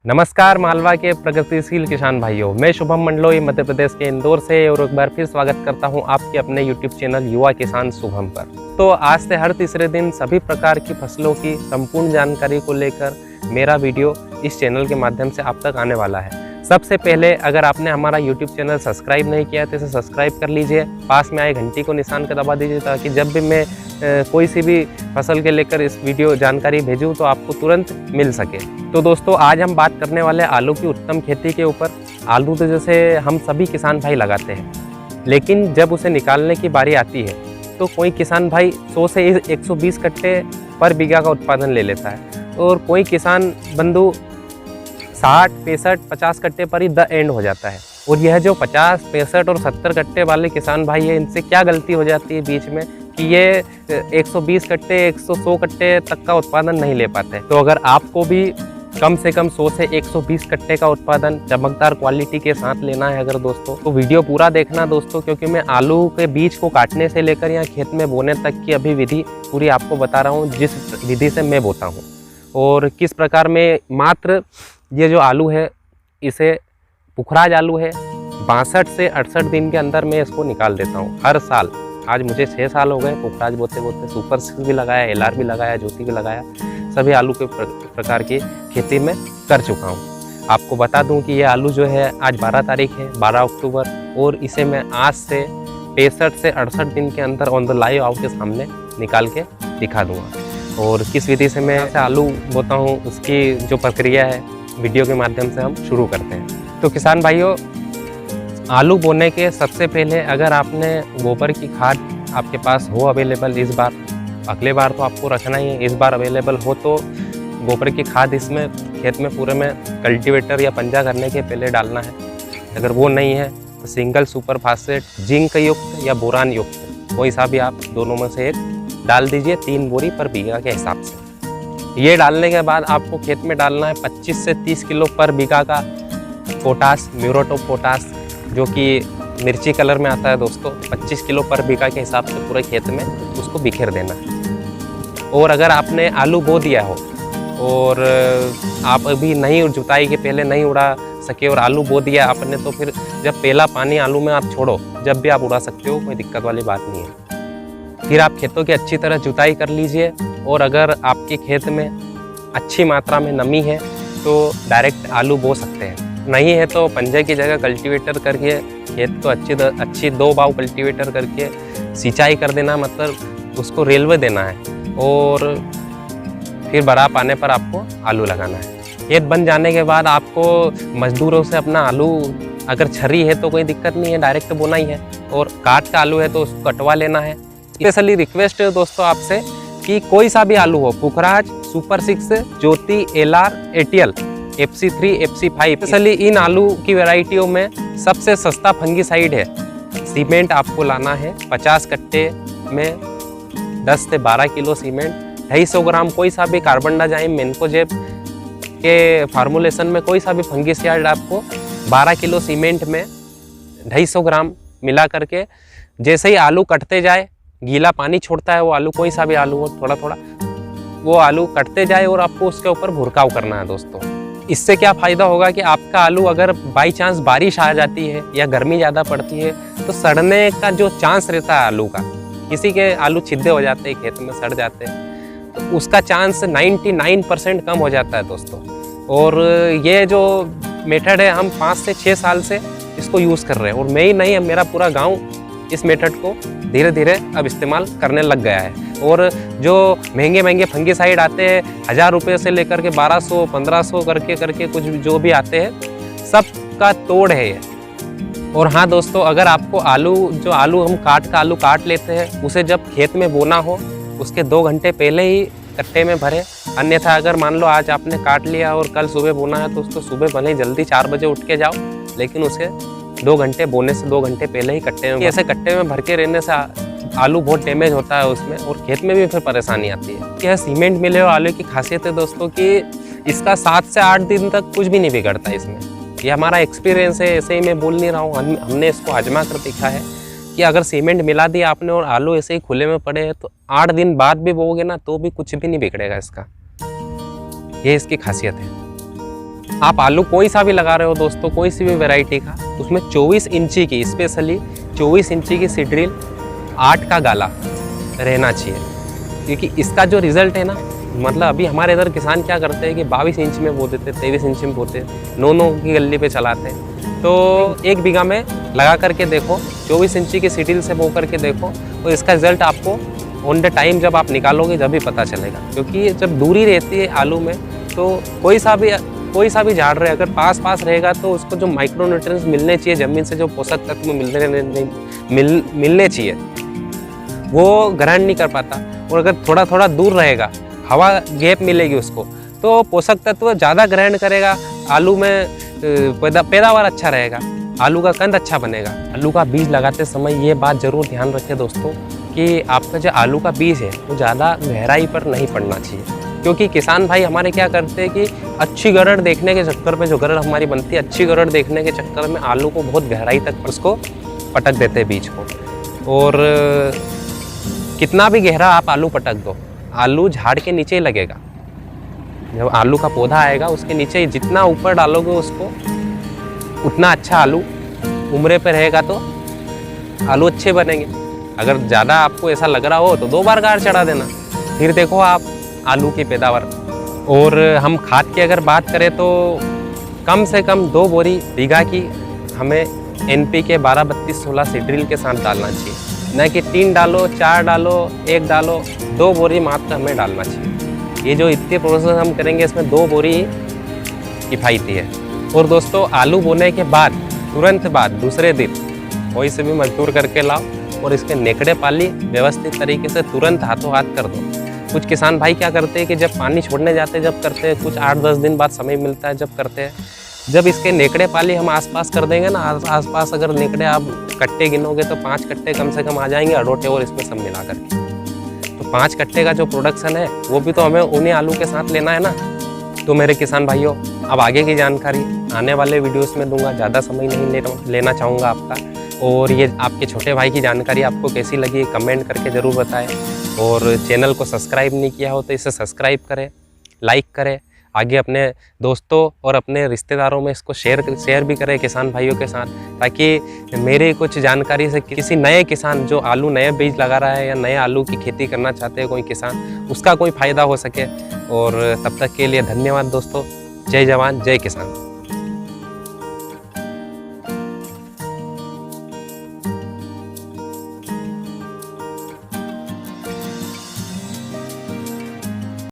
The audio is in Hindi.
नमस्कार मालवा के प्रगतिशील किसान भाइयों, मैं शुभम मंडलोई मध्य प्रदेश के इंदौर से और एक बार फिर स्वागत करता हूं आपके अपने YouTube चैनल युवा किसान शुभम पर। तो आज से हर तीसरे दिन सभी प्रकार की फसलों की संपूर्ण जानकारी को लेकर मेरा वीडियो इस चैनल के माध्यम से आप तक आने वाला है। सबसे पहले अगर आपने हमारा YouTube चैनल सब्सक्राइब नहीं किया तो इसे सब्सक्राइब कर लीजिए, पास में आए घंटी को निशान का दबा दीजिए ताकि जब भी मैं कोई सी भी फसल के लेकर इस वीडियो जानकारी भेजूं तो आपको तुरंत मिल सके। तो दोस्तों आज हम बात करने वाले आलू की उत्तम खेती के ऊपर। आलू तो जैसे हम सभी किसान भाई लगाते हैं, लेकिन जब उसे निकालने की बारी आती है तो कोई किसान भाई 100 से 120 कट्टे पर बीघा का उत्पादन ले लेता है और कोई किसान बंधु 60, 65, 50 कट्टे पर ही द एंड हो जाता है। और यह जो 50, 65 और 70 कट्टे वाले किसान भाई है, इनसे क्या गलती हो जाती है बीच में कि ये 120 कट्टे 100 कट्टे तक का उत्पादन नहीं ले पाते। तो अगर आपको भी कम से कम 100 से 120 कट्टे का उत्पादन चमकदार क्वालिटी के साथ लेना है अगर दोस्तों, तो वीडियो पूरा देखना दोस्तों, क्योंकि मैं आलू के बीज को काटने से लेकर यहाँ खेत में बोने तक की अभी विधि पूरी आपको बता रहा हूँ, जिस विधि से मैं बोता हूँ और किस प्रकार में मात्र ये जो आलू है इसे पुखराज आलू है 62 से 68 दिन के अंदर मैं इसको निकाल देता हूँ हर साल। आज मुझे 6 साल हो गए पुखराज बोते बोते, सुपर 6 भी लगाया, LR भी लगाया, ज्योति भी लगाया, सभी आलू के प्रकार की खेती में कर चुका हूँ। आपको बता दूं कि ये आलू जो है आज 12 तारीख है, 12 अक्टूबर, और इसे मैं आज से 65 से 68 दिन के अंदर ऑन द लाइव आपके सामने निकाल के दिखा दूंगा। और किस विधि से मैं ऐसे आलू बोता हूँ उसकी जो प्रक्रिया है वीडियो के माध्यम से हम शुरू करते हैं। तो किसान भाइयों, आलू बोने के सबसे पहले अगर आपने गोबर की खाद आपके पास हो अवेलेबल इस बार, अगले बार तो आपको रखना ही है, इस बार अवेलेबल हो तो गोबर की खाद इसमें खेत में पूरे में कल्टीवेटर या पंजा करने के पहले डालना है। अगर वो नहीं है तो सिंगल सुपर फास्फेट जिंक युक्त या बोरान युक्त कोई सा भी आप दोनों में से एक डाल दीजिए, 3 बोरी पर बीघा के हिसाब से। ये डालने के बाद आपको खेत में डालना है 25 से 30 किलो पर बीघा का पोटास, म्यूरेट ऑफ पोटास, जो कि मिर्ची कलर में आता है दोस्तों। 25 किलो पर बीघा के हिसाब से पूरे खेत में उसको बिखेर देना है। और अगर आपने आलू बो दिया हो और आप अभी नहीं जुताई के पहले नहीं उड़ा सके और आलू बो दिया आपने, तो फिर जब पहला पानी आलू में आप छोड़ो जब भी आप उड़ा सकते हो, कोई दिक्कत वाली बात नहीं है। फिर आप खेतों की अच्छी तरह जुताई कर लीजिए और अगर आपके खेत में अच्छी मात्रा में नमी है तो डायरेक्ट आलू बो सकते हैं, नहीं है तो पंजे की जगह कल्टीवेटर करके खेत को अच्छी 2 बाव कल्टीवेटर करके सिंचाई कर देना, मतलब उसको रेलवे देना है और फिर बड़ा पाने पर आपको आलू लगाना है। खेत बन जाने के बाद आपको मजदूरों से अपना आलू, अगर छरी है तो कोई दिक्कत नहीं है, डायरेक्ट बोना ही है, और काट का आलू है तो उसको कटवा लेना है। स्पेशली रिक्वेस्ट है दोस्तों आपसे कि कोई सा भी आलू हो, Pukhraj, super 6, Jyoti, LR, ATL, FC3, FC5, specially इन आलू की वैरायटियों में सबसे सस्ता फंगीसाइड है। सीमेंट आपको लाना है 50 कट्टे में 10 से 12 किलो सीमेंट, 250 ग्राम कोई सा भी कार्बन डाइजाइम मेन्कोजेब के फार्मूलेशन में कोई सा भी फंगीसाइड आपको 12 किलो सीमेंट में 250 ग्राम मिला करके, जैसे ही आलू कटते जाए, गीला पानी छोड़ता है वो आलू, कोई सा भी आलू हो, थोड़ा थोड़ा वो आलू कटते जाए और आपको उसके ऊपर भुरकाव करना है दोस्तों। इससे क्या फ़ायदा होगा कि आपका आलू अगर बाई चांस बारिश आ जाती है या गर्मी ज़्यादा पड़ती है तो सड़ने का जो चांस रहता है आलू का, किसी के आलू छिद्दे हो जाते हैं, खेत में सड़ जाते हैं, तो उसका चांस 99% कम हो जाता है दोस्तों। और ये जो मेथड है हम 5 से 6 साल से इसको यूज़ कर रहे हैं, और मैं ही नहीं, मेरा पूरा गाँव इस मेथड को धीरे धीरे अब इस्तेमाल करने लग गया है। और जो महंगे महंगे फंगीसाइड आते हैं 1000 रुपये से लेकर के 1200, 1500 करके कुछ जो भी आते हैं, सब का तोड़ है ये। और हाँ दोस्तों, अगर आपको आलू हम आलू काट लेते हैं, उसे जब खेत में बोना हो उसके 2 घंटे पहले ही कट्टे में भरे। अन्यथा अगर मान लो आज आपने काट लिया और कल सुबह बोना है तो उसको सुबह भले ही जल्दी 4 बजे उठ के जाओ, लेकिन उसे 2 घंटे बोने से 2 घंटे पहले ही कट्टे में, ऐसे कट्टे में भर के रहने से आलू बहुत डैमेज होता है उसमें, और खेत में भी फिर परेशानी आती है। यह सीमेंट मिले हुए आलू की खासियत है दोस्तों कि इसका 7 से 8 दिन तक कुछ भी नहीं बिगड़ता इसमें। ये हमारा एक्सपीरियंस है, ऐसे ही मैं बोल नहीं रहा हूँ, हमने इसको आजमा कर देखा है कि अगर सीमेंट मिला दिया आपने और आलू ऐसे ही खुले में पड़े हैं तो 8 दिन बाद भी बोओगे ना तो भी कुछ भी नहीं बिगड़ेगा इसका। ये इसकी खासियत है। आप आलू कोई सा भी लगा रहे हो दोस्तों, कोई सी भी वैरायटी का, उसमें 24 इंची की, स्पेशली 24 इंची की सीड्रिल 8 का गाला रहना चाहिए। क्योंकि इसका जो रिज़ल्ट है ना, मतलब अभी हमारे इधर किसान क्या करते हैं कि 22 इंच में बो देते, 23 इंच में बोते, 9 की गल्ली पे चलाते हैं। तो 1 बीघा में लगा करके देखो, 24 इंची की सीड्रिल से बो करके देखो, तो इसका रिज़ल्ट आपको ऑन द टाइम जब आप निकालोगे जब भी पता चलेगा। क्योंकि जब दूरी रहती है आलू में, तो कोई सा भी झाड़ रहे, अगर पास रहेगा तो उसको जो माइक्रो न्यूट्रिएंट्स मिलने चाहिए, ज़मीन से जो पोषक तत्व मिलने चाहिए, वो ग्रहण नहीं कर पाता। और अगर थोड़ा दूर रहेगा, हवा गैप मिलेगी उसको, तो पोषक तत्व ज़्यादा ग्रहण करेगा, आलू में पैदावार अच्छा रहेगा, आलू का कंद अच्छा बनेगा। आलू का बीज लगाते समय ये बात ज़रूर ध्यान रखें दोस्तों कि आपका जो आलू का बीज है वो ज़्यादा गहराई पर नहीं पड़ना चाहिए। क्योंकि किसान भाई हमारे क्या करते हैं कि अच्छी गरड़ देखने के चक्कर में, जो गरड़ हमारी बनती है, अच्छी गरड़ देखने के चक्कर में आलू को बहुत गहराई तक उसको पटक देते हैं बीज को। और कितना भी गहरा आप आलू पटक दो, आलू झाड़ के नीचे ही लगेगा। जब आलू का पौधा आएगा उसके नीचे ही, जितना ऊपर डालोगे उसको उतना अच्छा आलू उम्रे पे रहेगा, तो आलू अच्छे बनेंगे। अगर ज़्यादा आपको ऐसा लग रहा हो तो 2 बार गाड़ चढ़ा देना, फिर देखो आप आलू की पैदावार। और हम खाद की अगर बात करें तो कम से कम 2 बोरी बीघा की हमें NPK 12-32-16 सीड्रिल के साथ डालना चाहिए, न कि 3 डालो, 4 डालो, 1 डालो, 2 बोरी मात्र हमें डालना चाहिए। ये जो इतने प्रोसेस हम करेंगे इसमें 2 बोरी किफ़ायती है। और दोस्तों आलू बोने के बाद तुरंत बाद दूसरे दिन कोई से भी मजदूर करके लाओ और इसके नेकड़े पाली व्यवस्थित तरीके से तुरंत हाथों हाथ कर दो। कुछ किसान भाई क्या करते हैं कि जब पानी छोड़ने जाते हैं, जब करते हैं, कुछ 8-10 दिन बाद समय मिलता है जब करते हैं, जब इसके नेकड़े पाली हम आसपास कर देंगे ना, आसपास अगर नेकड़े आप कट्टे गिनोगे तो 5 कट्टे कम से कम आ जाएंगे, अड़ोटे और इसमें सब मिला करके। तो 5 कट्टे का जो प्रोडक्शन है वो भी तो हमें उन्हीं आलू के साथ लेना है ना। तो मेरे किसान भाइयों, अब आगे की जानकारी आने वाले वीडियोस में दूंगा, ज़्यादा समय नहीं लेना चाहूँगा आपका। और ये आपके छोटे भाई की जानकारी आपको कैसी लगी कमेंट करके ज़रूर बताएं। और चैनल को सब्सक्राइब नहीं किया हो तो इसे सब्सक्राइब करें, लाइक करें, आगे अपने दोस्तों और अपने रिश्तेदारों में इसको शेयर भी करें किसान भाइयों के साथ, ताकि मेरे कुछ जानकारी से किसी नए किसान जो आलू नए बीज लगा रहा है या नए आलू की खेती करना चाहते हैं कोई किसान, उसका कोई फ़ायदा हो सके। और तब तक के लिए धन्यवाद दोस्तों। जय जवान जय किसान।